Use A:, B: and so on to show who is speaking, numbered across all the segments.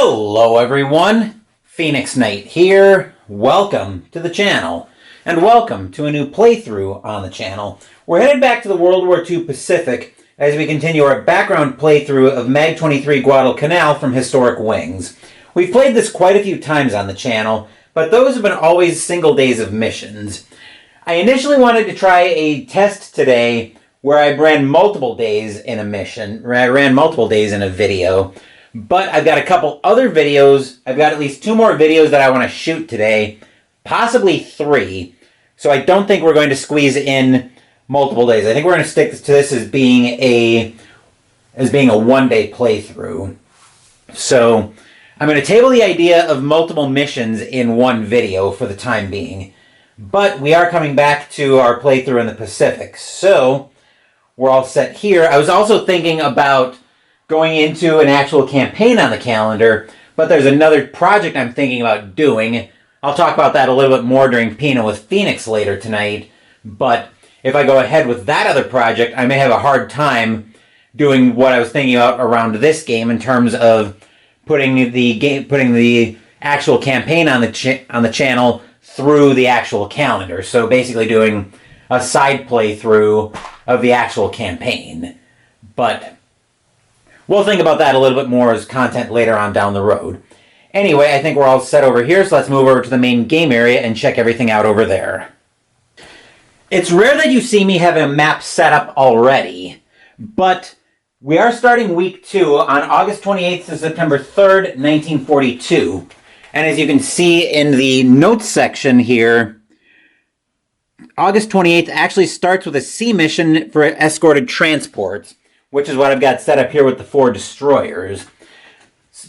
A: Hello everyone, Phoenix Knight here. Welcome to the channel, and welcome to a new playthrough on the channel. We're headed back to the World War II Pacific as we continue our background playthrough of MAG-23 Guadalcanal from Historic Wings. We've played this quite a few times on the channel, but those have been always single days of missions. I initially wanted to try a test today where I ran multiple days in a mission, I ran multiple days in a video. But I've got a couple other videos. I've got at least 2 more videos that I want to shoot today, possibly 3. So I don't think we're going to squeeze in multiple days. I think we're going to stick to this as being a one-day playthrough. So I'm going to table the idea of multiple missions in one video for the time being. But we are coming back to our playthrough in the Pacific. So we're all set here. I was also thinking about going into an actual campaign on the calendar, but there's another project I'm thinking about doing. I'll talk about that a little bit more during Pina with Phoenix later tonight, but if I go ahead with that other project, I may have a hard time doing what I was thinking about around this game in terms of putting the actual campaign on the channel through the actual calendar. So basically doing a side playthrough of the actual campaign. But we'll think about that a little bit more as content later on down the road. Anyway, I think we're all set over here, so let's move over to the main game area and check everything out over there. It's rare that you see me have a map set up already, but we are starting week 2 on August 28th to September 3rd, 1942. And as you can see in the notes section here, August 28th actually starts with a sea mission for escorted transports, which is what I've got set up here with the 4 destroyers.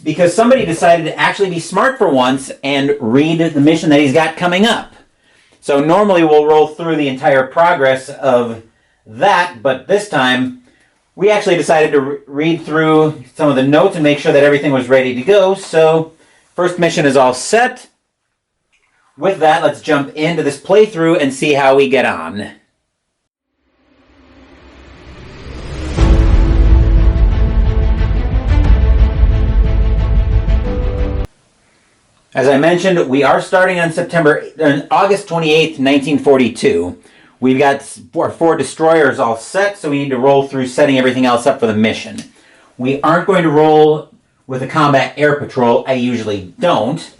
A: Because somebody decided to actually be smart for once and read the mission that he's got coming up. So normally we'll roll through the entire progress of that, but this time we actually decided to read through some of the notes and make sure that everything was ready to go. So first mission is all set. With that, let's jump into this playthrough and see how we get on. As I mentioned, we are starting on August 28th, 1942. We've got our 4 destroyers all set, so we need to roll through setting everything else up for the mission. We aren't going to roll with a combat air patrol. I usually don't.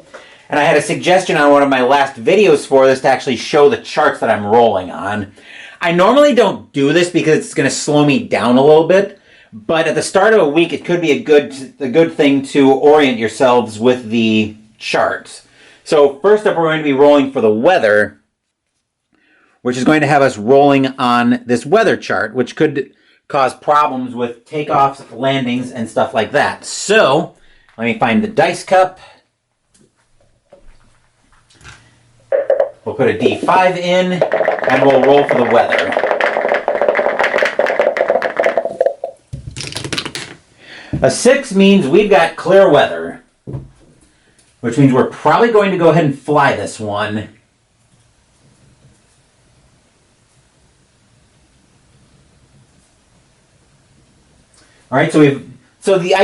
A: And I had a suggestion on one of my last videos for this to actually show the charts that I'm rolling on. I normally don't do this because it's going to slow me down a little bit, but at the start of a week, it could be a good thing to orient yourselves with the charts. So first up, we're going to be rolling for the weather, which is going to have us rolling on this weather chart, which could cause problems with takeoffs, landings, and stuff like that. So let me find the dice cup. We'll put a D5 in, and we'll roll for the weather. A 6 means we've got clear weather, which means we're probably going to go ahead and fly this one. All right, I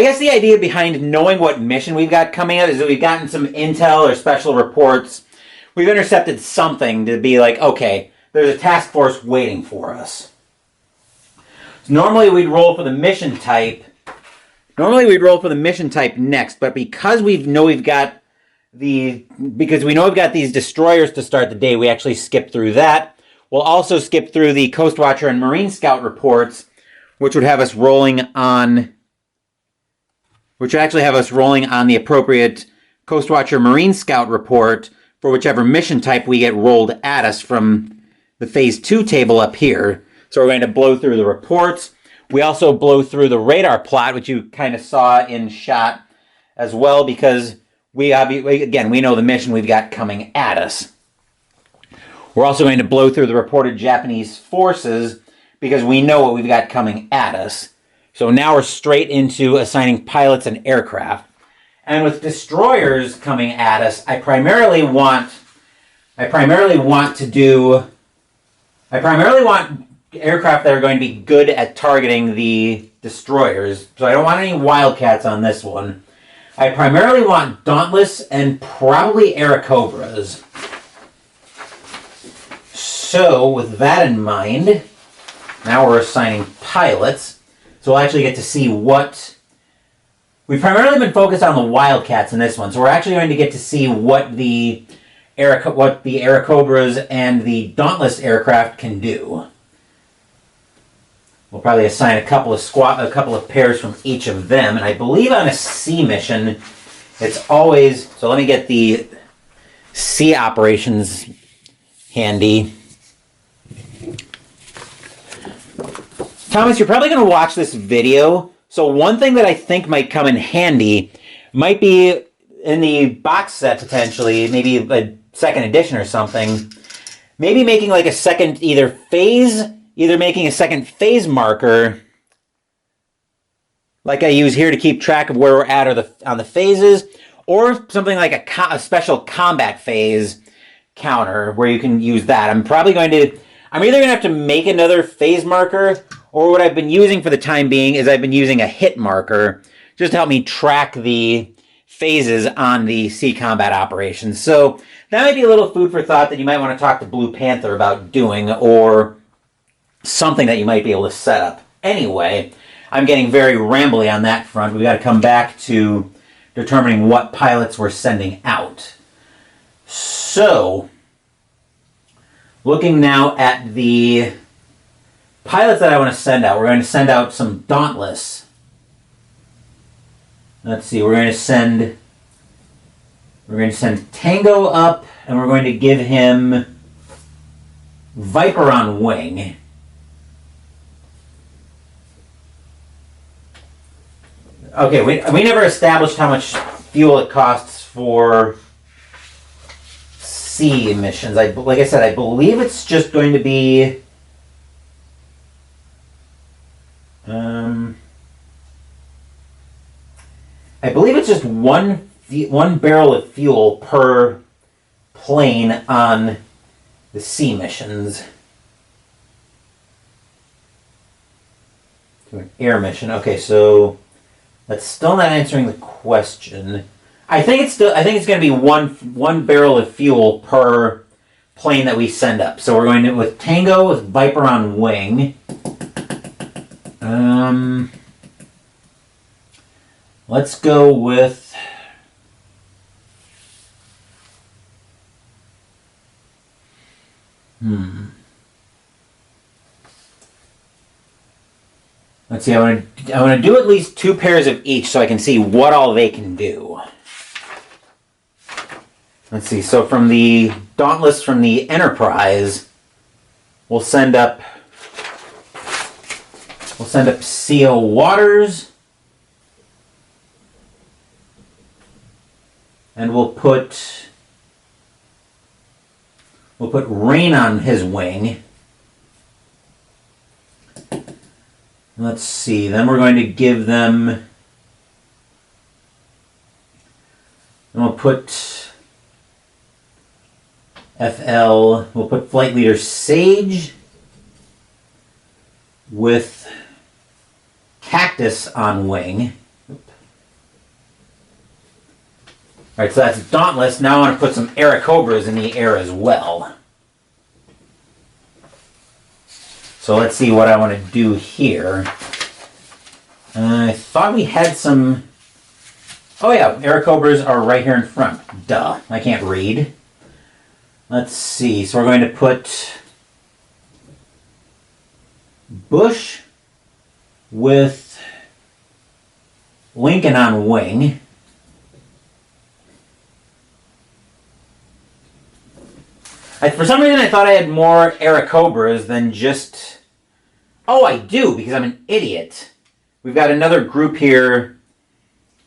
A: guess the idea behind knowing what mission we've got coming up is that we've gotten some intel or special reports. We've intercepted something to be like, okay, there's a task force waiting for us. So normally we'd roll for the mission type. Next, but because we know we've got these destroyers to start the day, we actually skip through that. We'll also skip through the Coast Watcher and Marine Scout reports, which would have us rolling on the appropriate Coast Watcher Marine Scout report for whichever mission type we get rolled at us from the Phase 2 table up here. So we're going to blow through the reports. We also blow through the radar plot, which you kind of saw in shot as well, because we know the mission we've got coming at us. We're also going to blow through the reported Japanese forces because we know what we've got coming at us. So now we're straight into assigning pilots and aircraft. And with destroyers coming at us, I primarily want aircraft that are going to be good at targeting the destroyers. So I don't want any Wildcats on this one. I primarily want Dauntless and probably Airacobras. So, with that in mind, now we're assigning pilots. So we'll actually get to see what... We've primarily been focused on the Wildcats in this one, so we're actually going to get to see what the Airacobras and the Dauntless aircraft can do. We'll probably assign a couple of pairs from each of them, and I believe on a sea mission, it's always... So let me get the sea operations handy. Thomas, you're probably going to watch this video, so one thing that I think might come in handy might be in the box set, potentially, maybe a second edition or something, maybe making like a second either making a second phase marker, like I use here to keep track of where we're at on the phases, or something like a special combat phase counter where you can use that. I'm either going to have to make another phase marker, or what I've been using for the time being is I've been using a hit marker just to help me track the phases on the sea combat operations. So that might be a little food for thought that you might want to talk to Blue Panther about doing, or something that you might be able to set up. Anyway, I'm getting very rambly on that front. We've got to come back to determining what pilots we're sending out. So, looking now at the pilots that I want to send out, we're going to send out some Dauntless. Let's see, we're going to send Tango up, and we're going to give him Viper on wing. Okay, we never established how much fuel it costs for sea missions. Like I said, I believe it's just going to be... I believe it's just one barrel of fuel per plane on the sea missions. To an air mission. Okay, so that's still not answering the question. I think it's going to be one barrel of fuel per plane that we send up. So we're going to with Tango with Viper on wing. Let's go with Let's see. I want to do at least 2 pairs of each so I can see what all they can do. Let's see. So from the Dauntless from the Enterprise, we'll send up CO Waters. And we'll put Rain on his wing. Let's see. Then we're going to give them. And we'll put FL. We'll put Flight Leader Sage with Cactus on wing. Alright, so that's Dauntless. Now I want to put some Airacobras in the air as well. So let's see what I want to do here. I thought we had some... Oh yeah, Airacobras are right here in front. Duh, I can't read. Let's see, so we're going to put Bush with Lincoln on wing. For some reason, I thought I had more Airacobras than just... Oh, I do, because I'm an idiot. We've got another group here.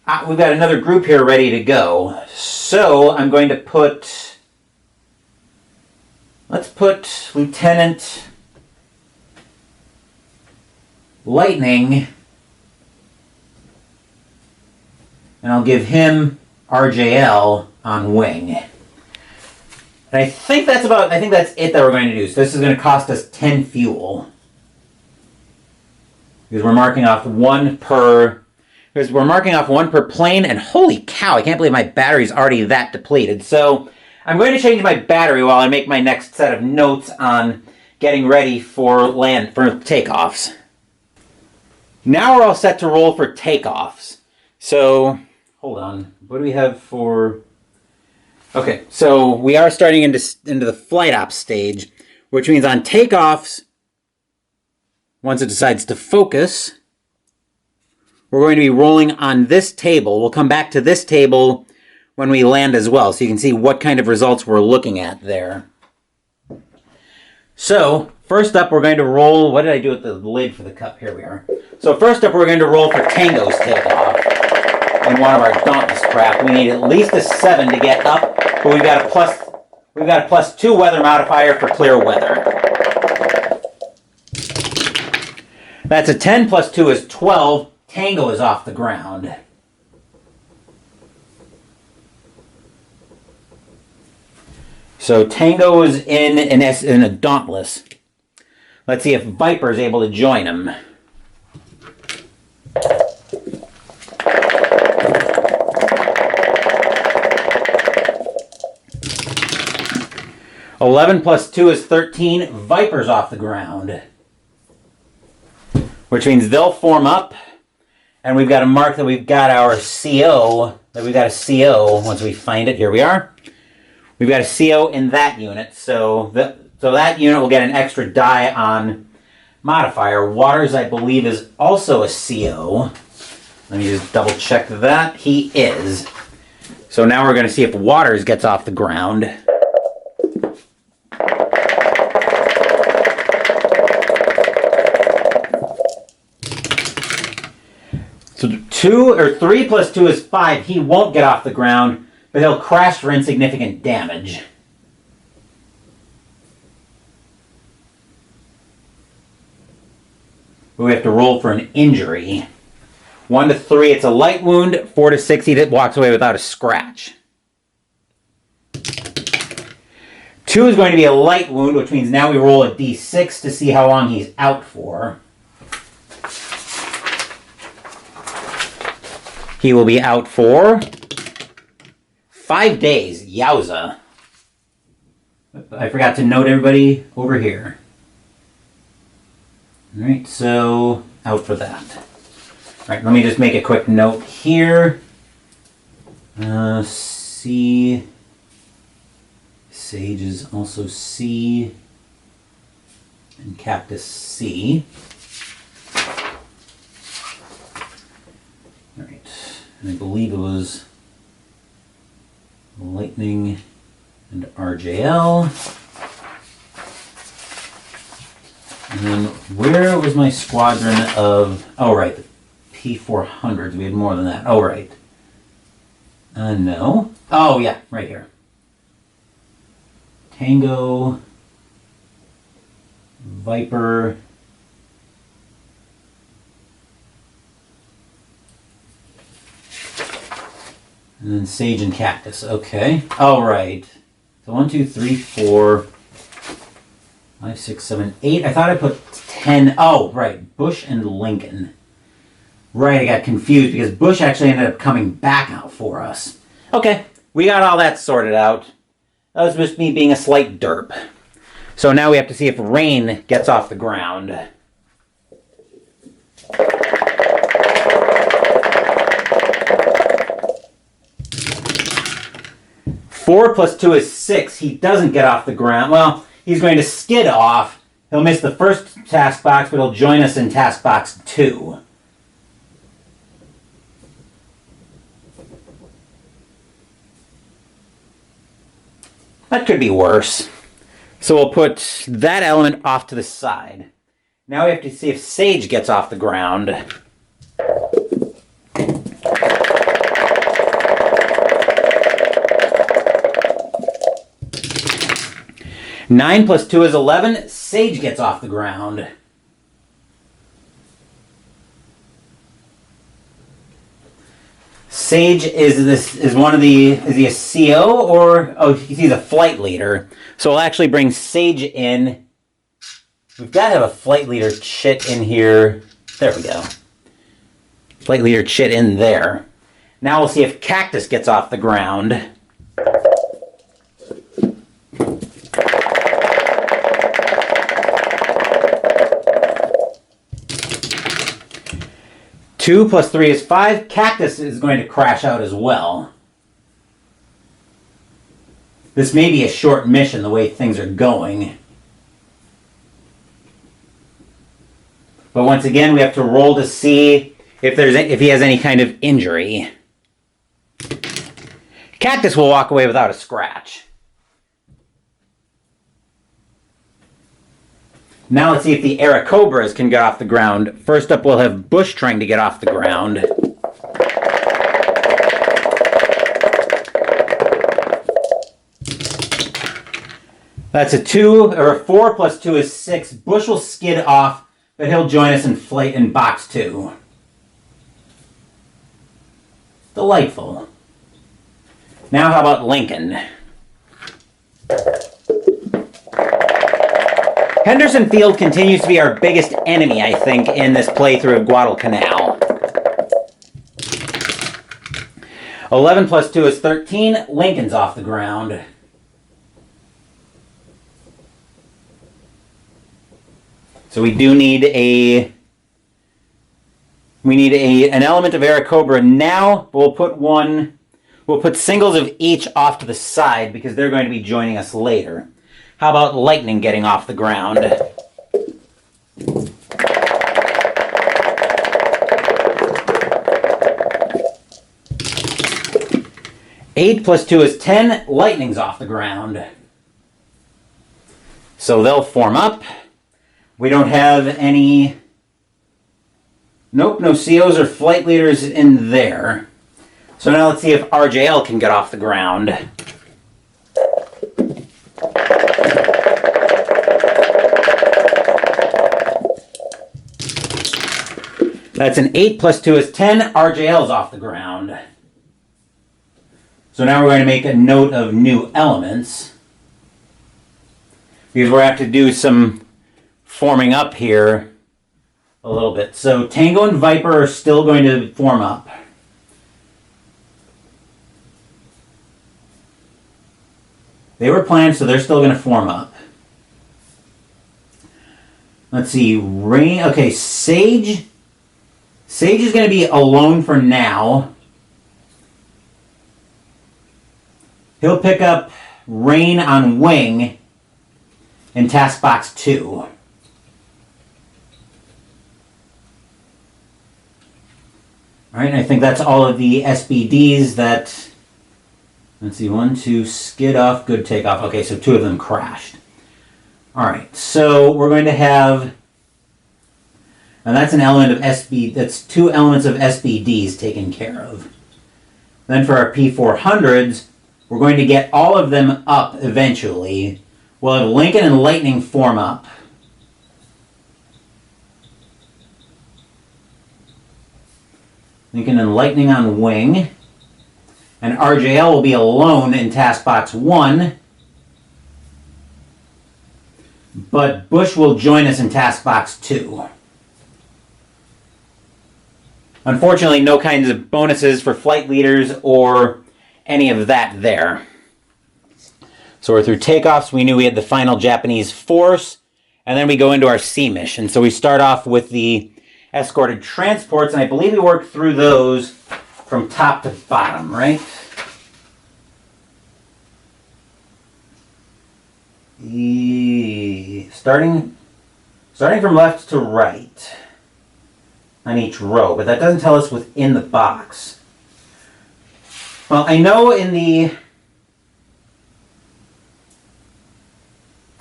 A: Ready to go. So I'm going to put... Let's put Lieutenant Lightning, and I'll give him RJL on wing. And I think that's it that we're going to do. So this is going to cost us 10 fuel. Because we're marking off 1 per because we're marking off 1 per plane, and holy cow, I can't believe my battery's already that depleted. So I'm going to change my battery while I make my next set of notes on getting ready for takeoffs. Now we're all set to roll for takeoffs. So, hold on. What do we have for... Okay, so we are starting into the flight ops stage, which means on takeoffs, once it decides to focus, we're going to be rolling on this table. We'll come back to this table when we land as well, so you can see what kind of results we're looking at there. So, first up, we're going to roll... What did I do with the lid for the cup? Here we are. So first up, we're going to roll for Tango's takeoff. In one of our Dauntless craft, we need at least a 7 to get up, but we've got a +2 weather modifier for clear weather. That's a 10 plus 2 is 12. Tango is off the ground. So Tango is in a Dauntless. Let's see if Viper is able to join him. (11 plus 2 is 13. Viper's off the ground. Which means they'll form up. And we've got to mark that we've got our CO. That we've got a CO once we find it. Here we are. We've got a CO in that unit. So that unit will get an extra die on modifier. Waters, I believe, is also a CO. Let me just double check that. He is. So now we're going to see if Waters gets off the ground. So 3 plus 2 is 5. He won't get off the ground, but he'll crash for insignificant damage. We have to roll for an injury. 1 to 3, it's a light wound. 4 to 6, he walks away without a scratch. 2 is going to be a light wound, which means now we roll a d6 to see how long he's out for. He will be out for 5 days. Yowza. I forgot to note everybody over here. Alright, so out for that. Alright, let me just make a quick note here. C. Sage is also C. And Cactus C. Alright, and I believe it was Lightning and RJL. And then where was my squadron of... Oh, right, the P400s. We had more than that. Oh, right. No. Oh, yeah, right here. Tango, Viper, and then Sage and Cactus. Okay. All right. So 1, 2, 3, 4, 5, 6, 7, 8. I thought I put 10. Oh, right. Bush and Lincoln. Right, I got confused because Bush actually ended up coming back out for us. Okay, we got all that sorted out. That was just me being a slight derp. So now we have to see if Rain gets off the ground. Four plus 2 is 6. He doesn't get off the ground. Well, he's going to skid off. He'll miss the first task box, but he'll join us in task box 2. That could be worse. So we'll put that element off to the side. Now we have to see if Sage gets off the ground. Nine plus 2 is 11. Sage gets off the ground. Sage is one of the... Is he a CO or... Oh, he's a flight leader. So we'll actually bring Sage in. We've got to have a flight leader chit in here. There we go. Flight leader chit in there. Now we'll see if Cactus gets off the ground. Two plus 3 is 5. Cactus is going to crash out as well. This may be a short mission the way things are going. But once again, we have to roll to see if he has any kind of injury. Cactus will walk away without a scratch. Now let's see if the Airacobras can get off the ground. First up, we'll have Bush trying to get off the ground. That's a 2, or a 4 plus 2 is 6. Bush will skid off, but he'll join us in flight in box 2. Delightful. Now how about Lincoln? Henderson Field continues to be our biggest enemy, I think, in this playthrough of Guadalcanal. 11 plus 2 is 13. Lincoln's off the ground. So we do need an element of Airacobra now. We'll put singles of each off to the side because they're going to be joining us later. How about Lightning getting off the ground? Eight plus 2 is 10. Lightning's off the ground. So they'll form up. We don't have any... Nope, no COs or flight leaders in there. So now let's see if RJL can get off the ground. That's an 8 plus 2 is 10. RJL's off the ground. So now we're going to make a note of new elements. Because we're going to have to do some forming up here a little bit. So Tango and Viper are still going to form up. They were planned, so they're still going to form up. Let's see. Rain. Okay, Sage. Sage is going to be alone for now. He'll pick up Rain on wing in task box 2. Alright, I think that's all of the SBDs that... Let's see, 1, 2, skid off, good takeoff. Okay, so 2 of them crashed. Alright, so we're going to have... And that's an element of SB... That's 2 elements of SBDs taken care of. Then for our P400s, we're going to get all of them up eventually. We'll have Lincoln and Lightning form up. Lincoln and Lightning on wing. And RJL will be alone in task box 1. But Bush will join us in task box 2. Unfortunately, no kinds of bonuses for flight leaders or any of that there. So we're through takeoffs. We knew we had the final Japanese force. And then we go into our sea mission. So we start off with the escorted transports, and I believe we worked through those from top to bottom, right? Starting from left to right on each row, but that doesn't tell us within the box. Well, I know in the...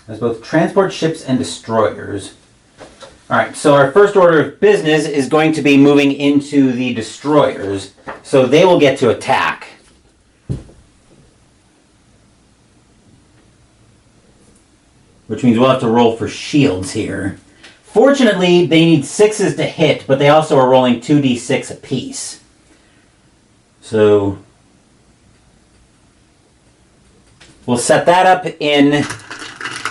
A: There's both transport ships and destroyers. Alright, so our first order of business is going to be moving into the destroyers, so they will get to attack. Which means we'll have to roll for shields here. Fortunately, they need 6s to hit, but they also are rolling 2d6 apiece. So we'll set that up in...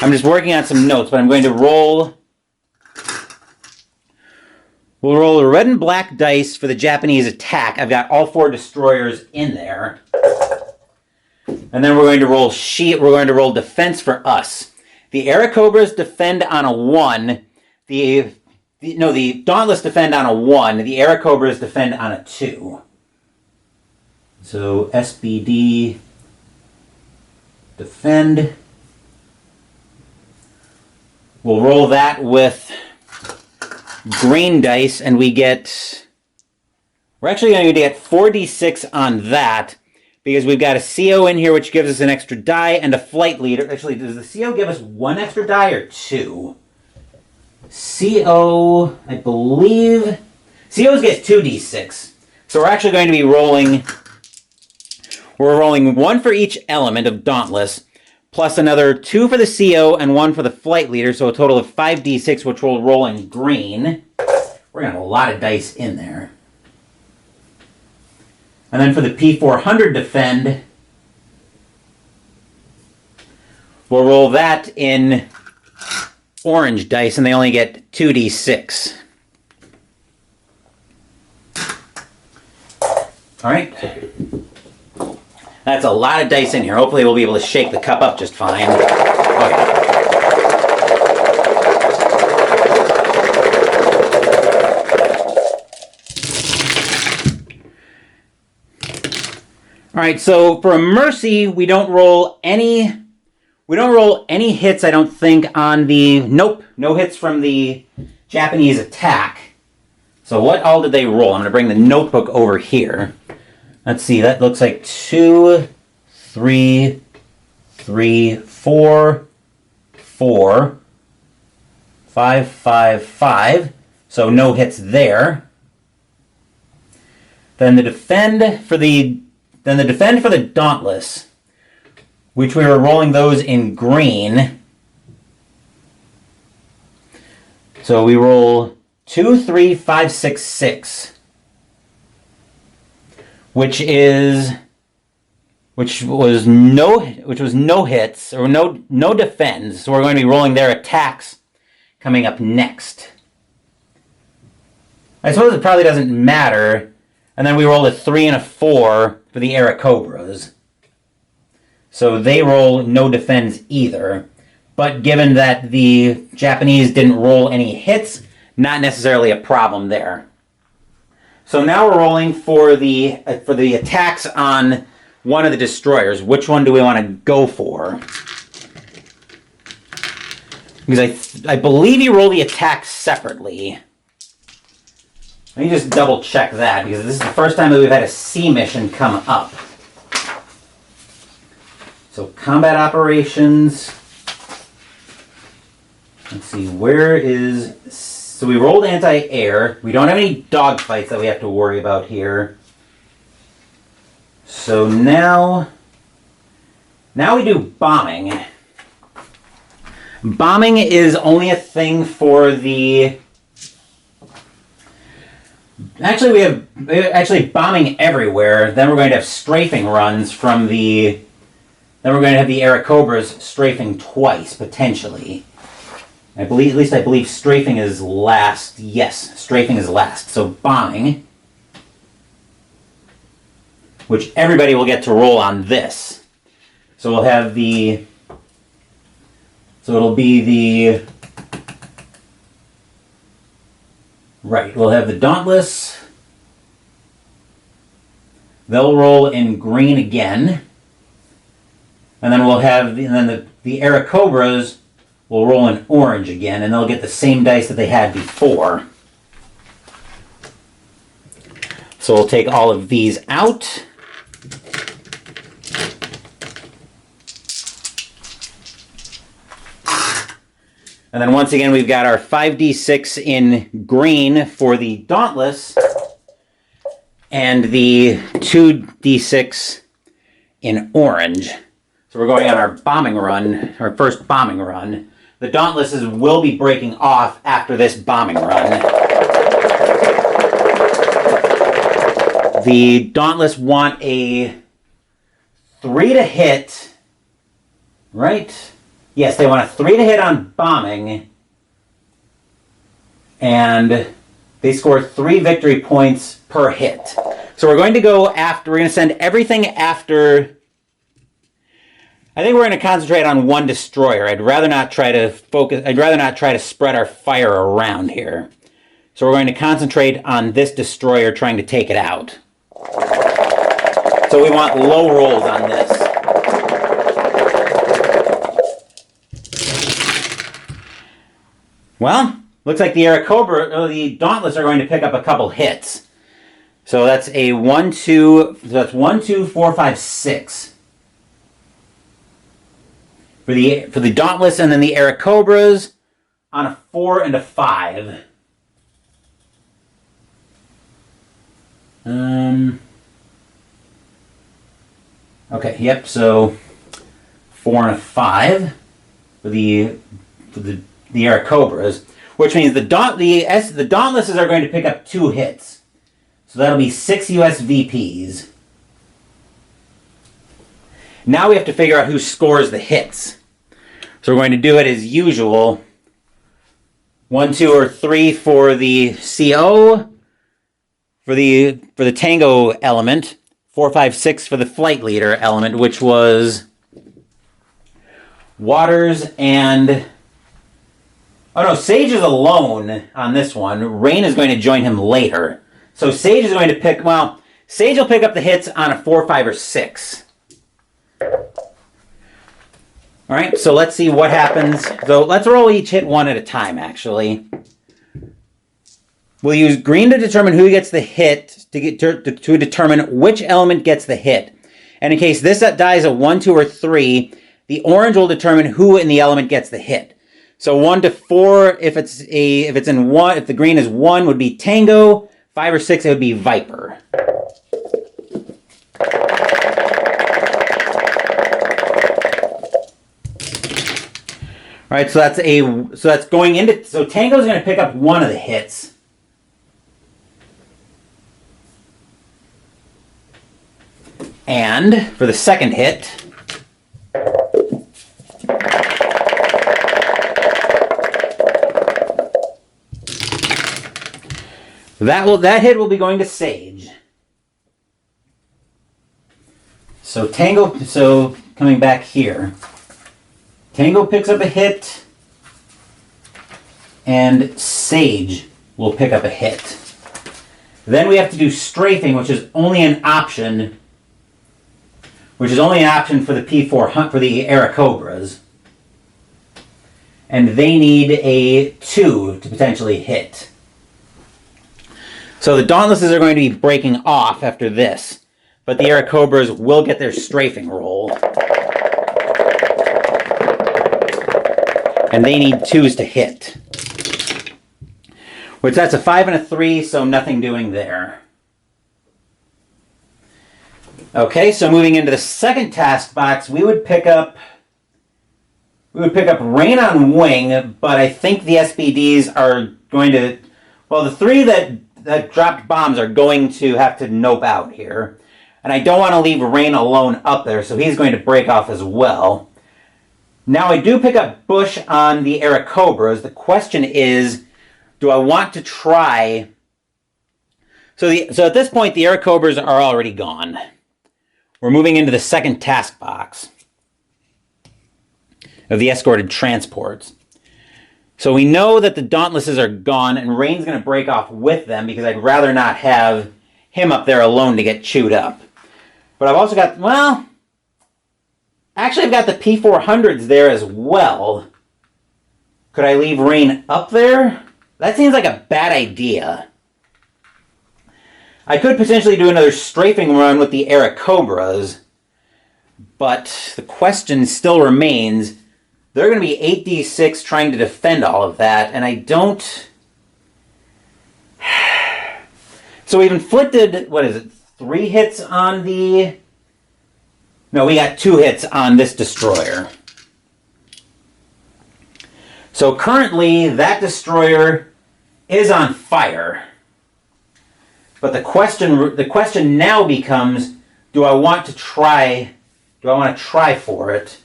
A: I'm just working on some notes, but I'm going to roll We'll roll a red and black dice for the Japanese attack. I've got all 4 destroyers in there. And then we're going to roll we're going to roll defense for us. The Airacobras defend on a 1. The Dauntless defend on a 1. The Airacobras defend on a 2. So SBD defend. We'll roll that with green dice, and we're actually going to get 4d6 on that, because we've got a CO in here, which gives us an extra die, and a flight leader. Actually, does the CO give us 1 extra die or 2? CO, I believe... COs get 2d6. So we're actually going to be rolling... We're rolling 1 for each element of Dauntless, plus another 2 for the CO and 1 for the flight leader, so a total of 5d6, which we'll roll in green. We're going to have a lot of dice in there. And then for the P400 defend, we'll roll that in orange dice, and they only get 2d6. All right. That's a lot of dice in here. Hopefully we'll be able to shake the cup up just fine. Okay. All right, so for a mercy, we don't roll any hits, I don't think, on the... Nope, no hits from the Japanese attack. So what all did they roll? I'm going to bring the notebook over here. Let's see, that looks like 2, 3, 4, 4, 5, 5, 5. So no hits there. Then the defend for the Dauntless, which we were rolling those in green. So we roll 2, 3, 5, 6, 6. Which was no hits or no defends. So we're going to be rolling their attacks coming up next. I suppose it probably doesn't matter. And then we roll a 3 and a 4 for the Airacobras. So they roll no defends either. But given that the Japanese didn't roll any hits, not necessarily a problem there. So now we're rolling for the attacks on one of the destroyers. Which one do we want to go for? Because I believe you roll the attacks separately. Let me just double check that, because this is the first time that we've had a C mission come up. So combat operations. Let's see, where is... So we rolled anti-air. We don't have any dogfights that we have to worry about here. So now we do bombing. Bombing is only a thing for the... Actually, we have bombing everywhere. Then we're going to have strafing runs from the... Then we're going to have the Airacobras strafing twice, potentially. I believe strafing is last. Yes, strafing is last. So bombing, which everybody will get to roll on this. So we'll have the... So it'll be the... Right, we'll have the Dauntless. They'll roll in green again. And then we'll have the Airacobras will roll in orange again, and they'll get the same dice that they had before. So we'll take all of these out. And then once again, we've got our 5d6 in green for the Dauntless, and the 2d6 in orange. So we're going on our bombing run, our first bombing run. The Dauntlesses will be breaking off after this bombing run. The Dauntless want a 3 to hit, right? Yes, they want a 3 to hit on bombing, and They score 3 victory points per hit. So we're going to we're going to send everything after. I think we're going to concentrate on one destroyer. I'd rather not try to spread our fire around here. So we're going to concentrate on this destroyer trying to take it out. So we want low rolls on this. Well, looks like the Dauntless are going to pick up a couple hits. So that's a 1, 2, that's 1, 2, 4, 5, 6. For the Dauntless, and then the Airacobras on a 4 and a 5. Okay, yep, so 4 and a 5 for the Airacobras, which means the Dauntlesses are going to pick up 2 hits. So that'll be 6 US VPs. Now we have to figure out who scores the hits. So we're going to do it as usual. 1, 2, or 3 for the CO, for the Tango element. 4, 5, 6 for the Flight Leader element, which was Waters and... Oh no, Sage is alone on this one. Rain is going to join him later. So Sage is going to pick... Well, Sage will pick up the hits on a 4, 5, or 6. Alright, so let's see what happens. So let's roll each hit one at a time, actually. We'll use green to determine who gets the hit, to determine which element gets the hit. And in case this die is a 1, 2, or 3, the orange will determine who in the element gets the hit. So 1 to 4, if the green is 1, would be Tango. 5 or 6, it would be Viper. All right, so that's going into. So Tango's going to pick up 1 of the hits. And for the second hit, that hit will be going to Sage. So coming back here, Tango picks up a hit, and Sage will pick up a hit. Then we have to do strafing, which is only an option. For the P4 for the Airacobras. And they need a 2 to potentially hit. So the Dauntlesses are going to be breaking off after this, but the Airacobras will get their strafing roll. And they need 2s to hit. Which that's a 5 and a 3, so nothing doing there. Okay, so moving into the second task box, we would pick up Rain on Wing, but I think the SBDs are going to... Well, the 3 that dropped bombs are going to have to nope out here. And I don't want to leave Rain alone up there, so he's going to break off as well. Now I do pick up Bush on the Airacobras. The question is, do I want to try... So at this point, the Airacobras are already gone. We're moving into the second task box of the escorted transports. So we know that the Dauntlesses are gone, and Rain's going to break off with them because I'd rather not have him up there alone to get chewed up. But I've also got, well, actually I've got the P400s there as well. Could I leave Rain up there? That seems like a bad idea. I could potentially do another strafing run with the Airacobras, but the question still remains. They're going to be 8d6 trying to defend all of that, and I don't... So we've inflicted, 3 hits on the... No, we got 2 hits on this destroyer. So currently, that destroyer is on fire. But the question now becomes, do I want to try for it?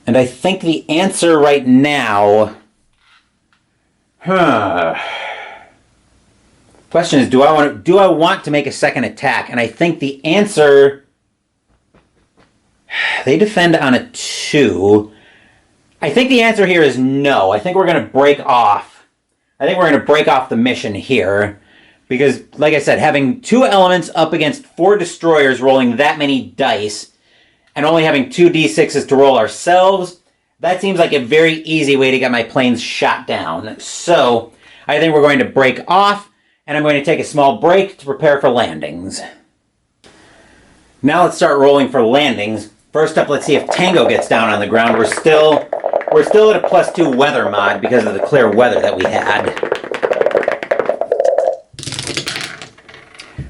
A: And I think the answer right now Question is, do I want to make a second attack? And I think the answer, they defend on a 2. I think the answer here is no. I think we're going to break off. I think we're going to break off the mission here. Because, like I said, having 2 elements up against 4 destroyers rolling that many dice, and only having 2 d6s to roll ourselves, that seems like a very easy way to get my planes shot down. So, I think we're going to break off, and I'm going to take a small break to prepare for landings. Now let's start rolling for landings. First up, let's see if Tango gets down on the ground. We're still at a +2 weather mod because of the clear weather that we had.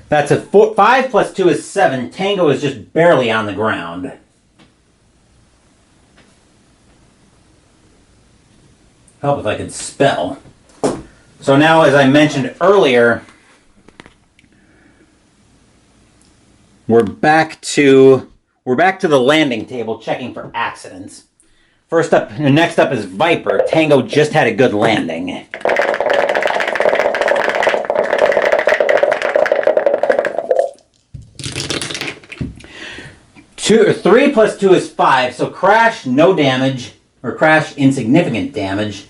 A: That's a 5 + 2 is 7. Tango is just barely on the ground. Help if I could spell. So now, as I mentioned earlier, we're back to the landing table checking for accidents. Next up is Viper. Tango just had a good landing. 3 + 2 is 5, so crash, no damage, or crash, insignificant damage.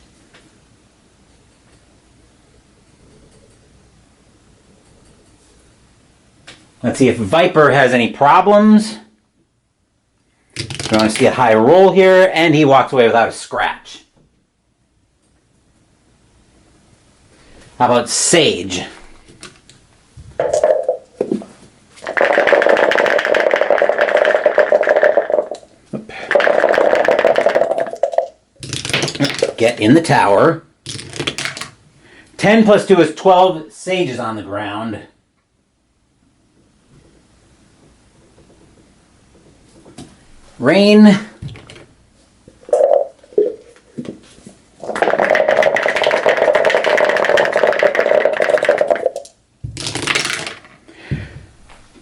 A: Let's see if Viper has any problems. We want to see a high roll here, and he walks away without a scratch. How about Sage? Get in the tower. 10 + 2 is 12. Sage is on the ground. Rain.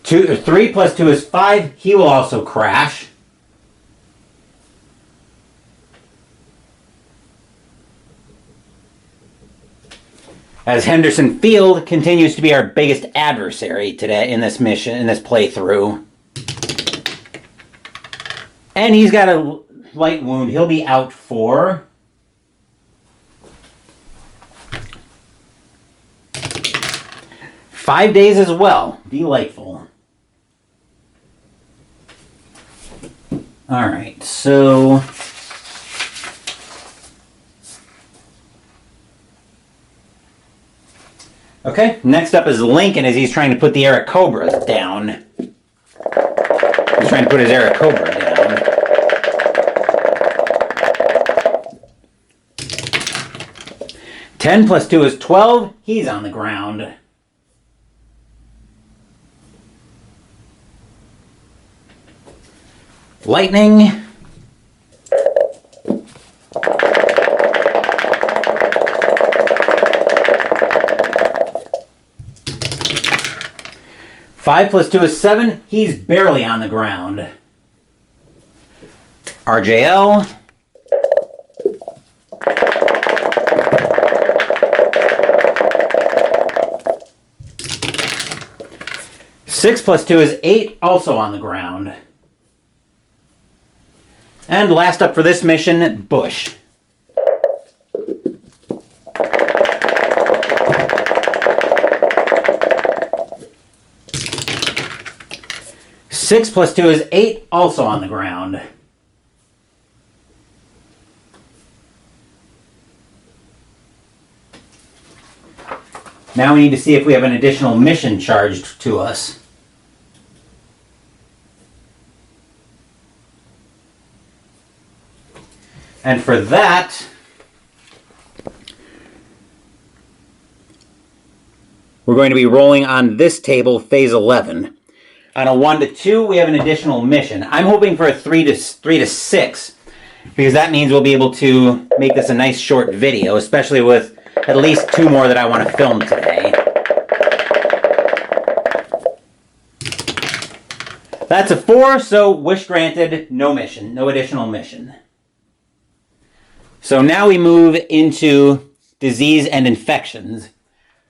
A: Two, 3 + 2 is 5. He will also crash. As Henderson Field continues to be our biggest adversary today in this mission, in this playthrough. And he's got a light wound. He'll be out for 5 days as well. Delightful. Alright, so okay, next up is Lincoln as he's trying to put the Airacobras down. He's trying to put his Airacobra down. 10 + 2 is 12. He's on the ground. Lightning. Five + 2 is 7. He's barely on the ground. RJL. 6 + 2 is 8. Also on the ground. And last up for this mission, Bush. Six + 2 is 8, also on the ground. Now we need to see if we have an additional mission charged to us. And for that, we're going to be rolling on this table, phase 11. On a 1 to 2, we have an additional mission. I'm hoping for a 3 to 6, because that means we'll be able to make this a nice short video, especially with at least 2 more that I want to film today. That's a 4, so wish granted, no mission, no additional mission. So now we move into disease and infections.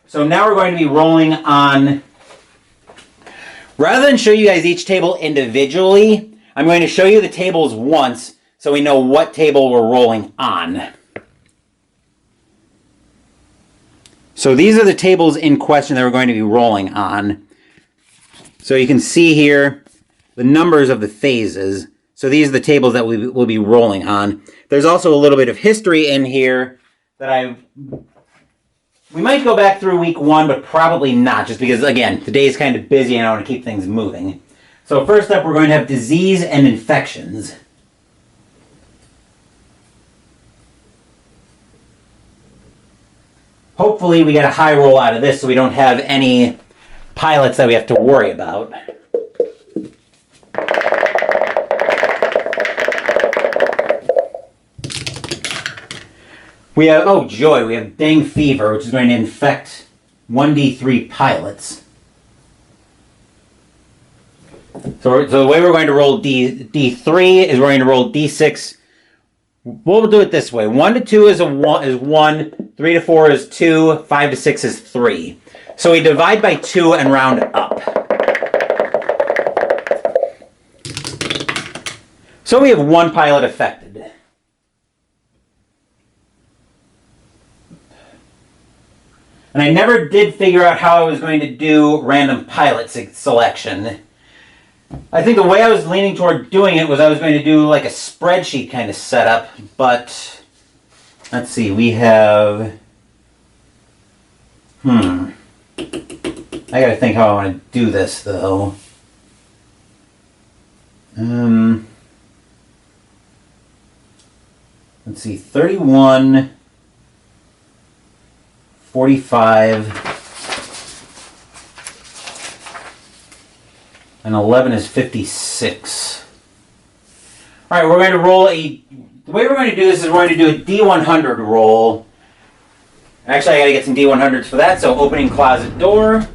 A: So now we're going to be rolling on, rather than show you guys each table individually, I'm going to show you the tables once so we know what table we're rolling on. So these are the tables in question that we're going to be rolling on. So you can see here the numbers of the phases. So these are the tables that we will be rolling on. There's also a little bit of history in here that we might go back through week 1, but probably not, just because, again, the day is kind of busy and I want to keep things moving. So first up, we're going to have disease and infections. Hopefully we get a high roll out of this so we don't have any pilots that we have to worry about. We have, oh joy, we have dengue fever, which is going to infect 1d3 pilots. So the way we're going to roll D3 is we're going to roll D6. We'll do it this way. 1 to 2 is 1, 3 to 4 is 2, 5 to 6 is 3. So we divide by 2 and round up. So we have 1 pilot affected. And I never did figure out how I was going to do random pilot selection. I think the way I was leaning toward doing it was I was going to do like a spreadsheet kind of setup, but let's see, we have, I gotta think how I want to do this though. Let's see, 31, 45, and 11 is 56. All right, we're going to roll the way we're going to do this is we're going to do a D100 roll. Actually, I got to get some D100s for that, so opening closet door.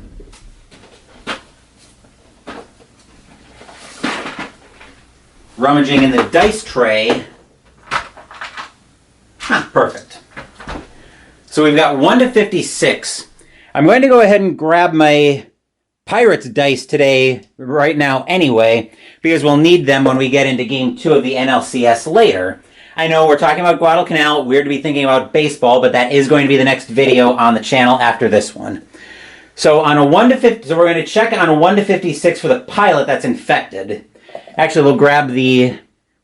A: Rummaging in the dice tray. Perfect. So we've got 1 to 56. I'm going to go ahead and grab my Pirates dice today, right now anyway, because we'll need them when we get into Game 2 of the NLCS later. I know we're talking about Guadalcanal, weird to be thinking about baseball, but that is going to be the next video on the channel after this one. So on a 1 to 50, so we're going to check on a 1 to 56 for the pilot that's infected. Actually,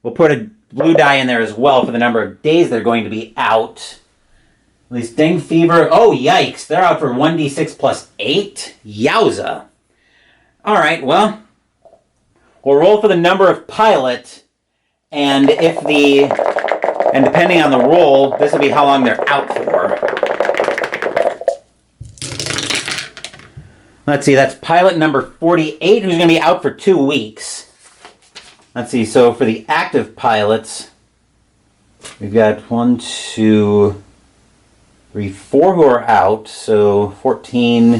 A: we'll put a blue die in there as well for the number of days they're going to be out. At least dengue fever, oh yikes, they're out for 1d6 plus 8? Yowza. Alright, well, we'll roll for the number of pilot, and depending on the roll, this will be how long they're out for. Let's see, that's pilot number 48, who's going to be out for 2 weeks. Let's see, so for the active pilots, we've got 1, 2, 3, 4 who are out, so 14,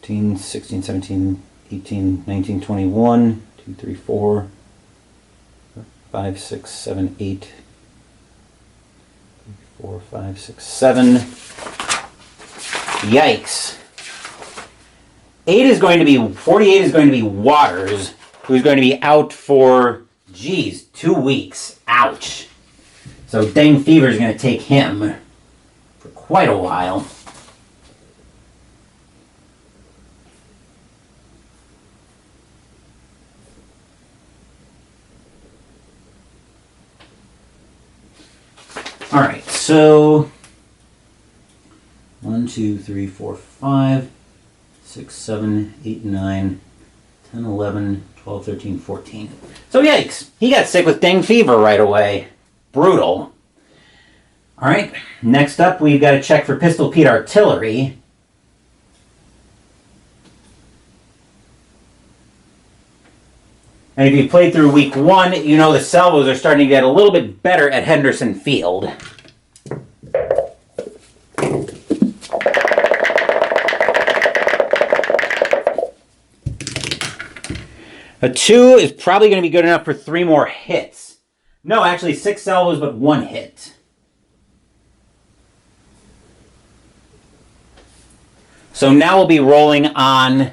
A: 15, 16, 17, 18, 19, 21, 2, 3, 4, 5, 6, 7, 8, 4, 5, 6, 7. Yikes. 48 is going to be Waters, who's going to be out for, 2 weeks. Ouch. So dengue fever is going to take him for quite a while. All right, so 1, 2, 3, 4, 5, 6, 7, 8, 9, 10, 11, 12, 13, 14. So yikes, he got sick with dengue fever right away. Brutal. All right, next up we've got to check for Pistol Pete artillery. And if you played through week 1, you know the salvos are starting to get a little bit better at Henderson Field. A 2 is probably going to be good enough for 3 more hits. No, actually 6 salvos, but 1 hit. So now we'll be rolling on...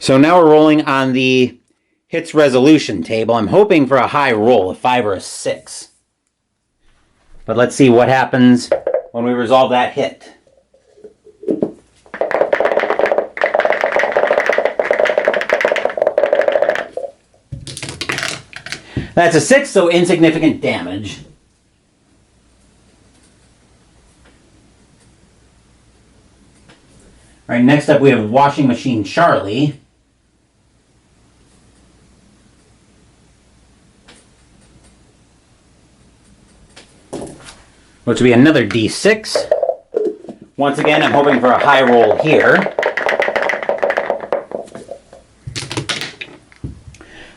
A: So now we're rolling on the hits resolution table. I'm hoping for a high roll, a 5 or a 6. But let's see what happens when we resolve that hit. That's a 6, so insignificant damage. All right, next up we have Washing Machine Charlie. Which will be another D6. Once again, I'm hoping for a high roll here.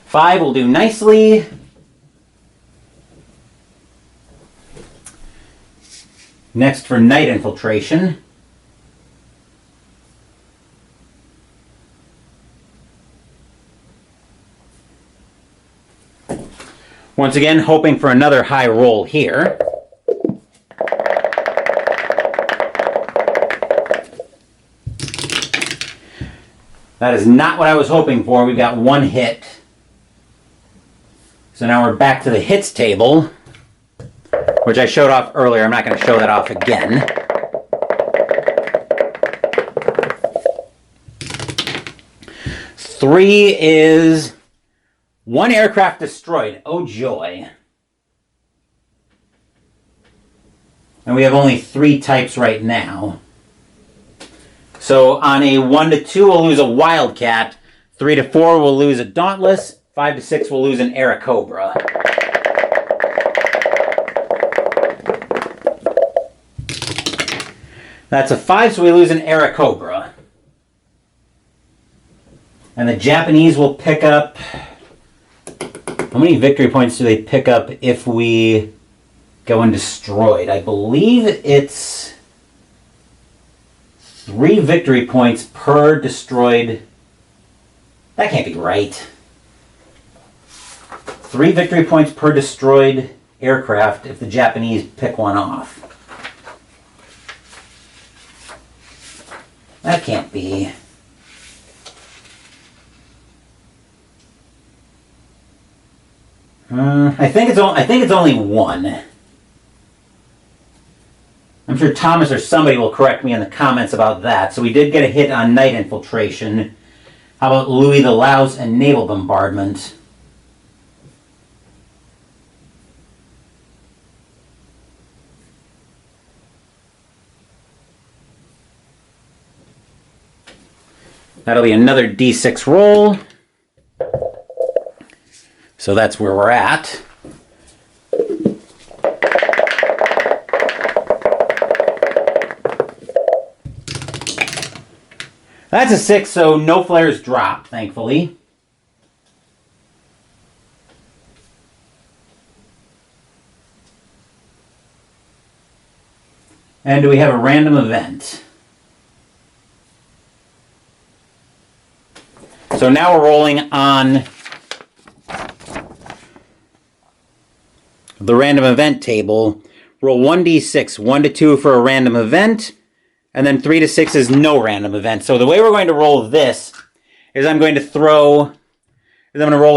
A: 5 will do nicely. Next for Night Infiltration. Once again, hoping for another high roll here. That is not what I was hoping for. We've got one hit. So now we're back to the hits table, which I showed off earlier. I'm not going to show that off again. Three is 1 aircraft destroyed. Oh, joy. And we have only 3 types right now. So on a 1 to 2, we'll lose a Wildcat. 3 to 4, we'll lose a Dauntless. 5 to 6, we'll lose an Airacobra. That's a 5, so we lose an Airacobra. And the Japanese will pick up... How many victory points do they pick up if we go undestroyed? I believe it's 3 victory points per destroyed... That can't be right. 3 victory points per destroyed aircraft if the Japanese pick one off. That can't be. I think it's only 1. I'm sure Thomas or somebody will correct me in the comments about that. So we did get a hit on Night Infiltration. How about Louis the Louse and Naval Bombardment? That'll be another D6 roll. So that's where we're at. That's a 6, so no flares drop, thankfully. And do we have a random event? So now we're rolling on the random event table. Roll 1d6, 1 to 2 for a random event, and then 3 to 6 is no random event. So the way we're going to roll this is I'm going to roll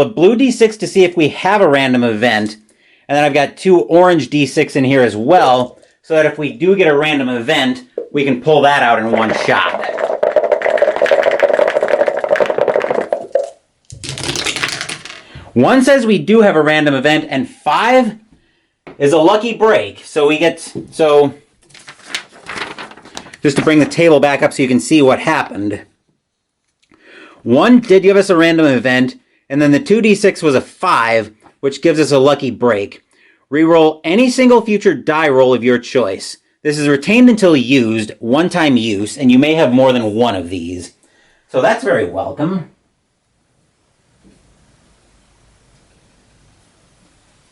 A: a blue d6 to see if we have a random event, and then I've got 2 orange d6 in here as well, so that if we do get a random event, we can pull that out in one shot. One says we do have a random event, and 5 is a lucky break. So we get, so just to bring the table back up so you can see what happened. 1 did give us a random event, and then the 2d6 was a 5, which gives us a lucky break. Reroll any single future die roll of your choice. This is retained until used, one-time use, and you may have more than 1 of these. So that's very welcome.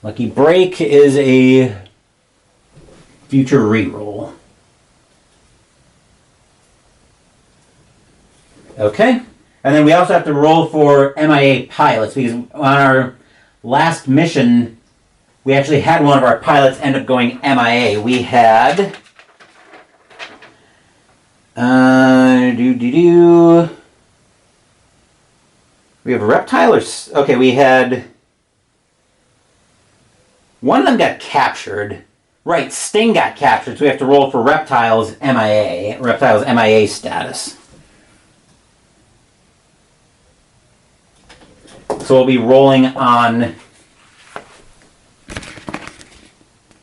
A: Lucky break is a future reroll. Okay. And then we also have to roll for MIA pilots, because on our last mission, we actually had one of our pilots end up going MIA. We had We have a reptile or... Okay, we had... One of them got captured. Right, Sting got captured, so we have to roll for Reptile's MIA. Reptile's MIA status. So we'll be rolling on...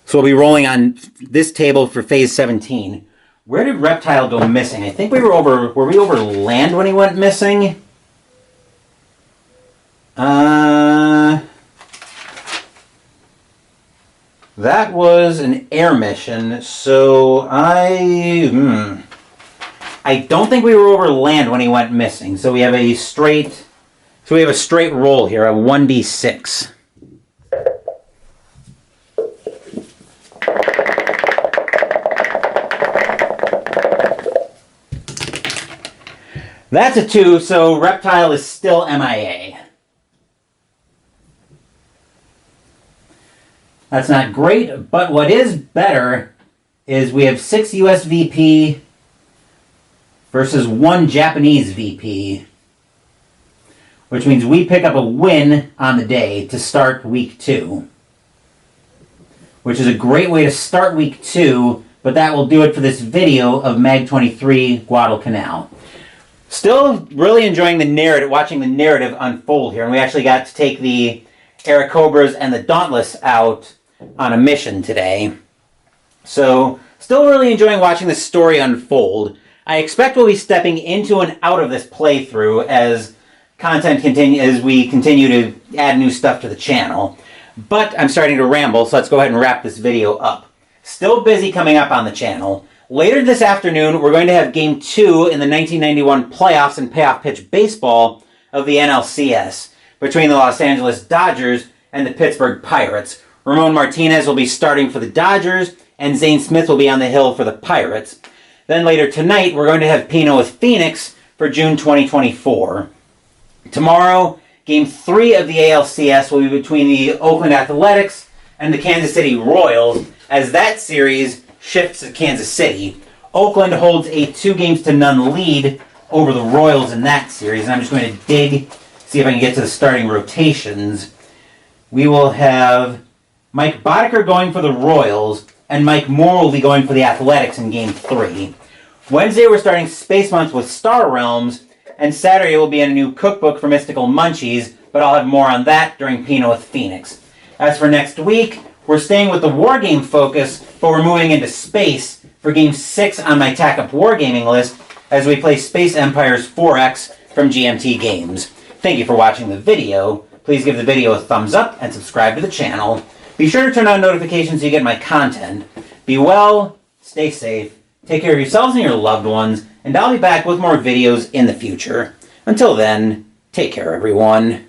A: So we'll be rolling on this table for phase 17. Where did Reptile go missing? I think we were over... Were we over land when he went missing? That was an air mission, so I don't think we were over land when he went missing. So we have a straight roll here, a 1d6. That's a 2, so Reptile is still MIA. That's not great, but what is better is we have 6 US VP versus 1 Japanese VP, which means we pick up a win on the day to start week 2, which is a great way to start week 2, but that will do it for this video of MAG-23 Guadalcanal. Still really enjoying the narrative, watching the narrative unfold here, and we actually got to take the Airacobras and the Dauntless out on a mission today. So, still really enjoying watching this story unfold. I expect we'll be stepping into and out of this playthrough as as we continue to add new stuff to the channel. But I'm starting to ramble, so let's go ahead and wrap this video up. Still busy coming up on the channel. Later this afternoon, we're going to have Game 2 in the 1991 playoffs and payoff pitch baseball of the NLCS between the Los Angeles Dodgers and the Pittsburgh Pirates. Ramon Martinez will be starting for the Dodgers, and Zane Smith will be on the hill for the Pirates. Then later tonight, we're going to have Pino with Phoenix for June 2024. Tomorrow, Game 3 of the ALCS will be between the Oakland Athletics and the Kansas City Royals, as that series shifts to Kansas City. Oakland holds a 2-0 lead over the Royals in that series, and I'm just going to see if I can get to the starting rotations. We will have Mike Boddicker going for the Royals, and Mike Moore will be going for the Athletics in Game 3. Wednesday, we're starting Space Months with Star Realms, and Saturday will be in a new cookbook for Mystical Munchies, but I'll have more on that during Pino with Phoenix. As for next week, we're staying with the Wargame focus, but we're moving into space for Game 6 on my TAC-UP Wargaming list as we play Space Empires 4X from GMT Games. Thank you for watching the video. Please give the video a thumbs up and subscribe to the channel. Be sure to turn on notifications so you get my content. Be well, stay safe, take care of yourselves and your loved ones, and I'll be back with more videos in the future. Until then, take care everyone.